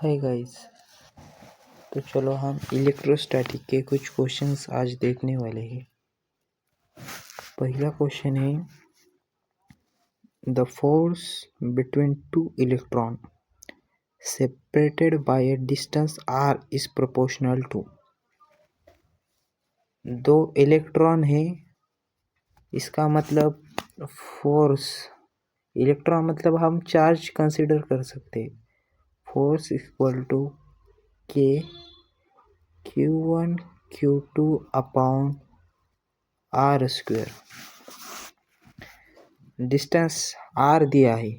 Hi guys. तो चलो हम इलेक्ट्रोस्टैटिक के कुछ क्वेश्चंस आज देखने वाले हैं। पहला क्वेश्चन है, the force between two electron separated by a distance r is proportional to. दो इलेक्ट्रॉन है, इसका मतलब फोर्स, इलेक्ट्रॉन मतलब हम चार्ज कंसीडर कर सकते हैं। Force equal to k Q1 Q2 upon r square. Distance r दिया है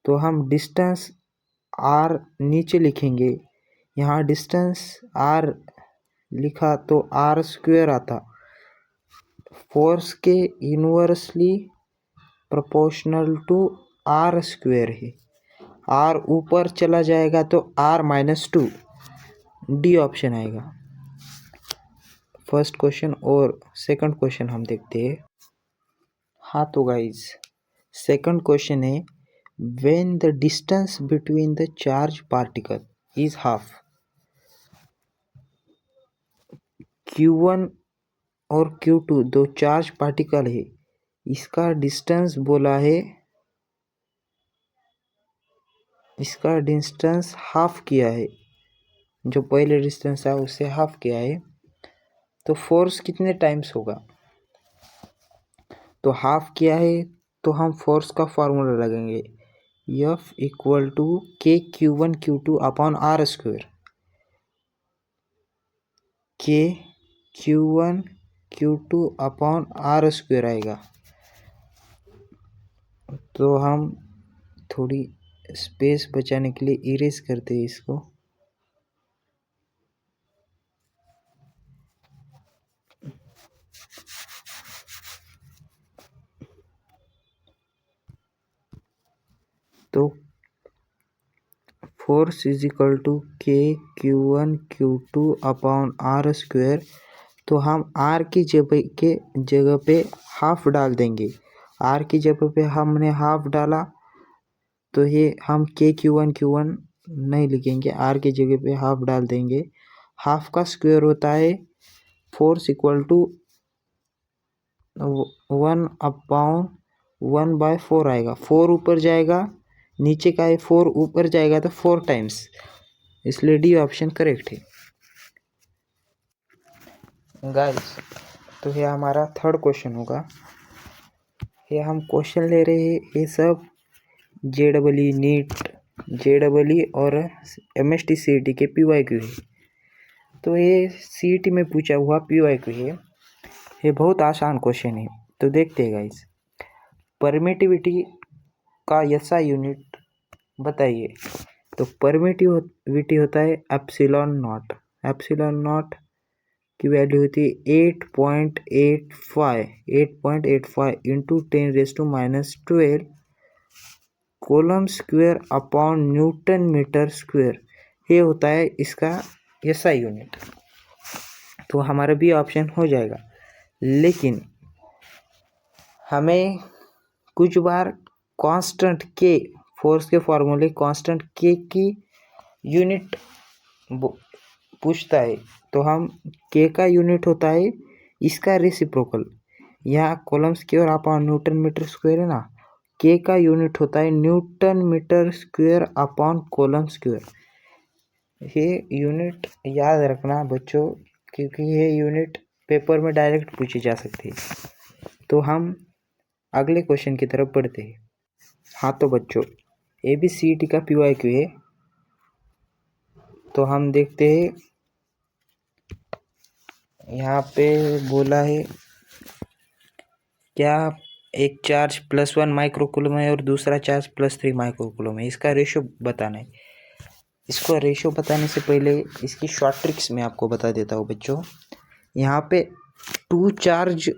तो हम डिस्टेंस r नीचे लिखेंगे। यहाँ डिस्टेंस r लिखा तो r स्क्वायर आता। फोर्स के inversely proportional to r square है। r ऊपर चला जाएगा तो r-2, डी ऑप्शन आएगा। फर्स्ट क्वेश्चन और सेकंड क्वेश्चन हम देखते हैं। हाँ तो गाइज, सेकंड क्वेश्चन है, when the distance between the charge particle is half. Q1 और Q2 दो चार्ज पार्टिकल है, इसका डिस्टेंस बोला है, इसका डिस्टेंस हाफ किया है। जो पहले डिस्टेंस है उससे हाफ किया है, तो फोर्स कितने टाइम्स होगा। तो हाफ किया है तो हम फोर्स का फॉर्मूला लगाएंगे, F equal to k Q1 Q2 upon r square. के Q1 Q2 upon r square आएगा। तो हम थोड़ी स्पेस बचाने के लिए इरेज करते हैं इसको। तो force is equal to k Q1 Q2 upon r square. तो हम r की जगह पे हाफ डाल देंगे। r की जगह पे हमने हाफ डाला तो ये हम के Q1 नहीं लिखेंगे, r की जगह पे हाफ डाल देंगे। हाफ का स्क्वायर होता है फोर्स इक्वल टू 1/1/4 आएगा। 4 ऊपर जाएगा, नीचे का है 4 ऊपर जाएगा तो 4 टाइम्स, इसलिए डी ऑप्शन करेक्ट है गाइस। तो ये हमारा थर्ड क्वेश्चन होगा। ये हम क्वेश्चन ले रहे हैं, ये सब JEE नीट, JEE और MST CET के PYQ है। तो ये CET में पूछा हुआ PYQ है। ये बहुत आसान क्वेश्चन है, तो देखते हैं गाइस। परमिटिविटी का SI यूनिट बताइए। तो परमिटिविटी होता है एप्सिलॉन नॉट। एप्सिलॉन नॉट की वैल्यू होती है 8.85 into 10⁻⁻12 coulomb square upon newton metre square. ये होता है इसका SI यूनिट। तो हमारा भी ऑप्शन हो जाएगा, लेकिन हमें कुछ बार कांस्टेंट के, फोर्स के फॉर्मूले कांस्टेंट के की यूनिट पूछता है। तो हम के का यूनिट होता है इसका रेसिप्रोकल। यहाँ coulomb square upon newton metre square है ना, के का यूनिट होता है newton metre square upon coulomb square. ये यूनिट याद रखना बच्चों, क्योंकि ये यूनिट पेपर में डायरेक्ट पूछी जा सकती है। तो हम अगले क्वेश्चन की तरफ बढ़ते हैं। हाँ तो बच्चों, ABCD का PYQ है, तो हम देखते हैं। यहाँ पे बोला है क्या एक चार्ज +1 माइक्रोकूलम है और दूसरा चार्ज +3 माइक्रोकूलम है, इसका रेशो बताना है। इसको रेशो बताने से पहले इसकी शॉर्ट ट्रिक्स मैं आपको बता देता हूँ बच्चों। यहाँ पे 2 चार्ज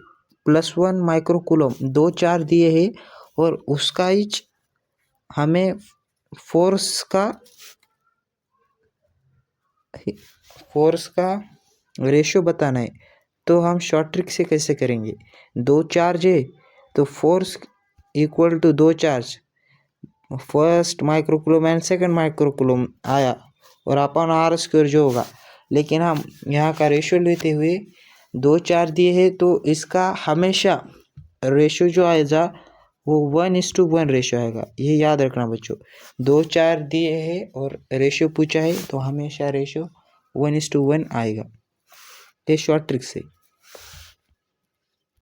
+1 माइक्रोकूलम, 2 चार्ज दिए हैं और उसका इच हमें फोर्स का रेशो बताना है। तो हम शॉर्ट ट्रिक से कैसे करेंगे। 2 चार्ज है तो force equal to 2 charge, first microcoulomb and second microcoulomb आया और अपन आर स्क्वायर जो होगा, लेकिन हम यहाँ का रेशियो लेते हुए 2 4 दिए है तो इसका हमेशा रेशियो जो आएगा वो 1:1 रेशियो आएगा। ये याद रखना बच्चों, 2 4 दिए है और रेशियो पूछा है तो हमेशा रेशियो 1:1 आएगा। ये शॉर्ट ट्रिक्स है।